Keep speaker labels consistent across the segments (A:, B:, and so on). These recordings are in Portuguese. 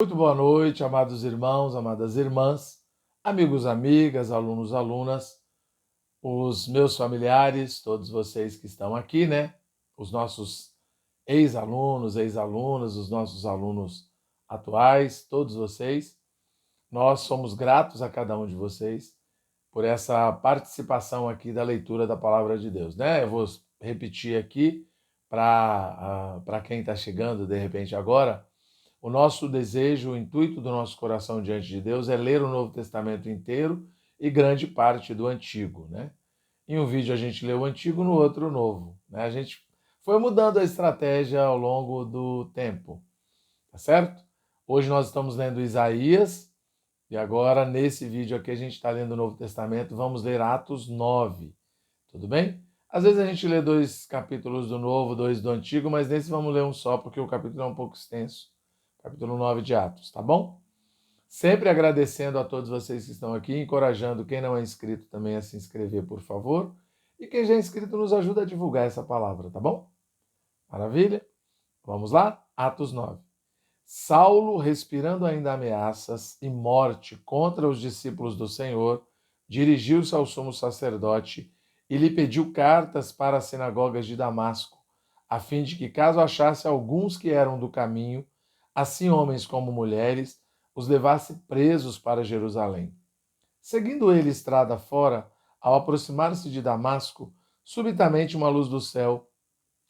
A: Muito boa noite, amados irmãos, amadas irmãs, amigos, amigas, alunos, alunas, os meus familiares, todos vocês que estão aqui, né? Os nossos ex-alunos, ex-alunas, os nossos alunos atuais, todos vocês. Nós somos gratos a cada um de vocês por essa participação aqui da leitura da Palavra de Deus, né? Eu vou repetir aqui para quem está chegando de repente agora. O nosso desejo, o intuito do nosso coração diante de Deus é ler o Novo Testamento inteiro e grande parte do Antigo, né? Em um vídeo a gente lê o Antigo, no outro o Novo, né? A gente foi mudando a estratégia ao longo do tempo, tá certo? Hoje nós estamos lendo Isaías e agora nesse vídeo aqui a gente está lendo o Novo Testamento, vamos ler Atos 9, tudo bem? Às vezes a gente lê 2 capítulos do Novo, 2 do Antigo, mas nesse vamos ler um só porque o capítulo é um pouco extenso. Capítulo 9 de Atos, tá bom? Sempre agradecendo a todos vocês que estão aqui, encorajando quem não é inscrito também a se inscrever, por favor. E quem já é inscrito nos ajuda a divulgar essa palavra, tá bom? Maravilha? Vamos lá? Atos 9. Saulo, respirando ainda ameaças e morte contra os discípulos do Senhor, dirigiu-se ao sumo sacerdote e lhe pediu cartas para as sinagogas de Damasco, a fim de que, caso achasse alguns que eram do caminho, assim homens como mulheres, os levasse presos para Jerusalém. Seguindo ele estrada fora, ao aproximar-se de Damasco, subitamente uma luz do céu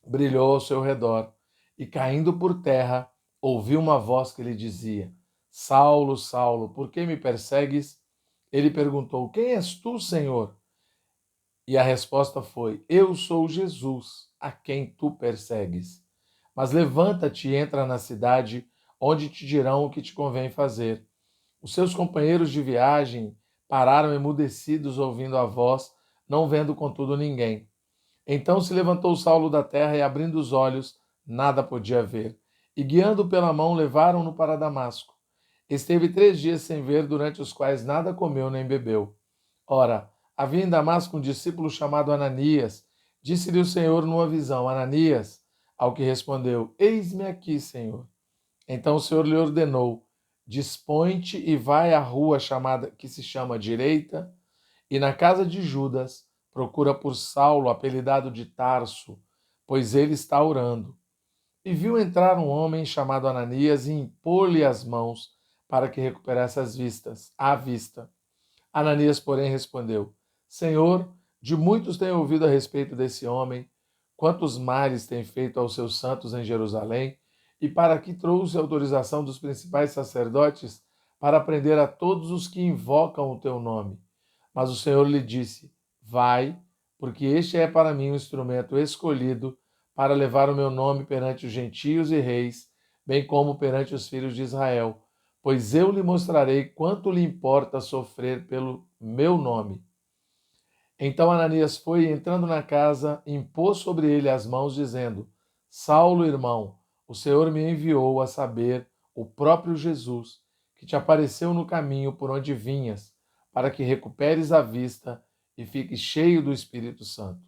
A: brilhou ao seu redor, e caindo por terra, ouviu uma voz que lhe dizia: Saulo, Saulo, por que me persegues? Ele perguntou: Quem és tu, Senhor? E a resposta foi: Eu sou Jesus, a quem tu persegues. Mas levanta-te e entra na cidade, onde te dirão o que te convém fazer. Os seus companheiros de viagem pararam emudecidos ouvindo a voz, não vendo contudo ninguém. Então se levantou Saulo da terra e, abrindo os olhos, nada podia ver. E guiando pela mão, levaram-no para Damasco. Esteve 3 dias sem ver, durante os quais nada comeu nem bebeu. Ora, havia em Damasco um discípulo chamado Ananias. Disse-lhe o Senhor numa visão: Ananias. Ao que respondeu: Eis-me aqui, Senhor. Então o Senhor lhe ordenou: Dispõe-te e vai à rua chamada que se chama Direita, e na casa de Judas procura por Saulo, apelidado de Tarso, pois ele está orando. E viu entrar um homem chamado Ananias e impor-lhe as mãos para que recuperasse a vista. Ananias, porém, respondeu: Senhor, de muitos tenho ouvido a respeito desse homem, quantos males tem feito aos seus santos em Jerusalém, e para que trouxe autorização dos principais sacerdotes para prender a todos os que invocam o teu nome. Mas o Senhor lhe disse: Vai, porque este é para mim um instrumento escolhido para levar o meu nome perante os gentios e reis, bem como perante os filhos de Israel, pois eu lhe mostrarei quanto lhe importa sofrer pelo meu nome. Então Ananias foi, e entrando na casa, impôs sobre ele as mãos, dizendo: Saulo, irmão, o Senhor me enviou, a saber, o próprio Jesus, que te apareceu no caminho por onde vinhas, para que recuperes a vista e fiques cheio do Espírito Santo.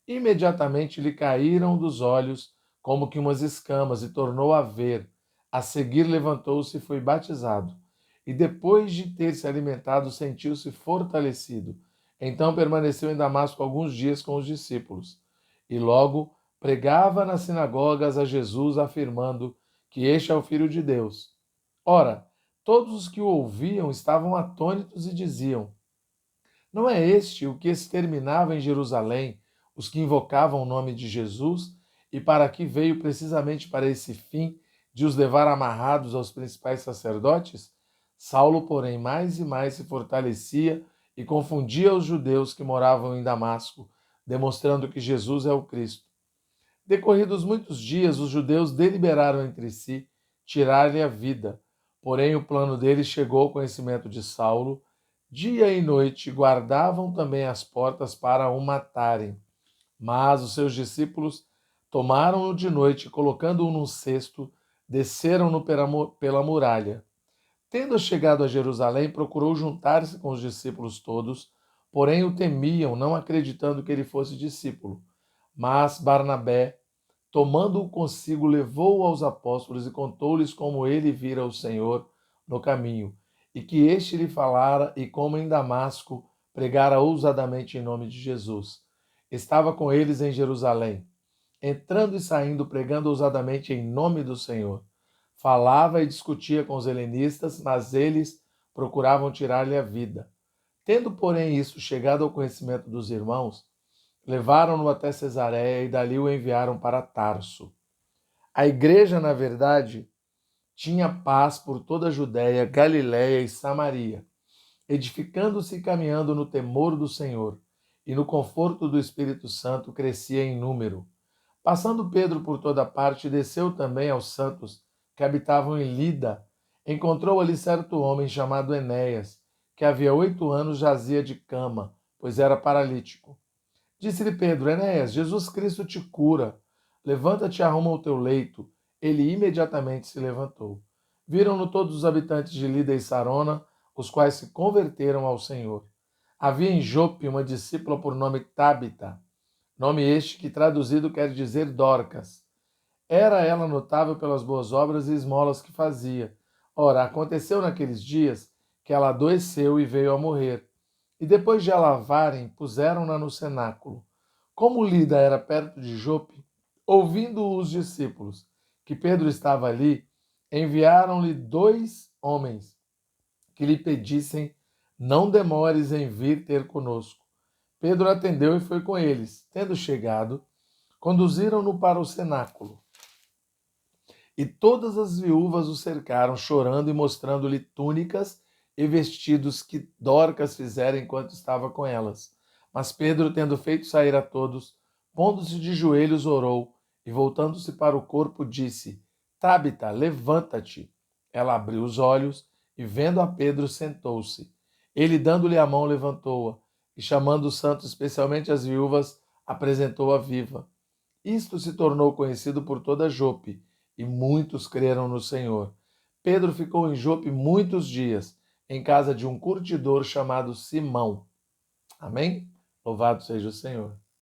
A: Imediatamente lhe caíram dos olhos como que umas escamas e tornou a ver. A seguir levantou-se e foi batizado. E depois de ter se alimentado, sentiu-se fortalecido. Então permaneceu em Damasco alguns dias com os discípulos. E logo pregava nas sinagogas a Jesus, afirmando que este é o Filho de Deus. Ora, todos os que o ouviam estavam atônitos e diziam: Não é este o que exterminava em Jerusalém os que invocavam o nome de Jesus, e para que veio precisamente para esse fim, de os levar amarrados aos principais sacerdotes? Saulo, porém, mais e mais se fortalecia e confundia os judeus que moravam em Damasco, demonstrando que Jesus é o Cristo. Decorridos muitos dias, os judeus deliberaram entre si tirar-lhe a vida. Porém, o plano deles chegou ao conhecimento de Saulo. Dia e noite guardavam também as portas para o matarem. Mas os seus discípulos tomaram-no de noite, colocando-o num cesto, desceram-no pela muralha. Tendo chegado a Jerusalém, procurou juntar-se com os discípulos todos, porém o temiam, não acreditando que ele fosse discípulo. Mas Barnabé tomando-o consigo, levou-o aos apóstolos e contou-lhes como ele vira o Senhor no caminho, e que este lhe falara e como em Damasco pregara ousadamente em nome de Jesus. Estava com eles em Jerusalém, entrando e saindo, pregando ousadamente em nome do Senhor. Falava e discutia com os helenistas, mas eles procuravam tirar-lhe a vida. Tendo, porém, isso chegado ao conhecimento dos irmãos, levaram-no até Cesareia e dali o enviaram para Tarso. A igreja, na verdade, tinha paz por toda a Judéia, Galiléia e Samaria, edificando-se e caminhando no temor do Senhor, e no conforto do Espírito Santo crescia em número. Passando Pedro por toda parte, desceu também aos santos que habitavam em Lida. Encontrou ali certo homem chamado Enéas, que havia 8 anos jazia de cama, pois era paralítico. Disse-lhe Pedro: Enéas, Jesus Cristo te cura. Levanta-te e arruma o teu leito. Ele imediatamente se levantou. Viram-no todos os habitantes de Lida e Sarona, os quais se converteram ao Senhor. Havia em Jope uma discípula por nome Tábita, nome este que traduzido quer dizer Dorcas. Era ela notável pelas boas obras e esmolas que fazia. Ora, aconteceu naqueles dias que ela adoeceu e veio a morrer. E depois de a lavarem, puseram-na no cenáculo. Como Lida era perto de Jope, ouvindo os discípulos que Pedro estava ali, enviaram-lhe 2 homens que lhe pedissem: não demores em vir ter conosco. Pedro atendeu e foi com eles. Tendo chegado, conduziram-no para o cenáculo. E todas as viúvas o cercaram, chorando e mostrando-lhe túnicas e vestidos que Dorcas fizera enquanto estava com elas. Mas Pedro, tendo feito sair a todos, pondo-se de joelhos, orou, e voltando-se para o corpo, disse: Tábita, levanta-te. Ela abriu os olhos, e vendo a Pedro, sentou-se. Ele, dando-lhe a mão, levantou-a, e chamando os santos, especialmente as viúvas, apresentou-a viva. Isto se tornou conhecido por toda Jope, e muitos creram no Senhor. Pedro ficou em Jope muitos dias, em casa de um curtidor chamado Simão. Amém? Louvado seja o Senhor.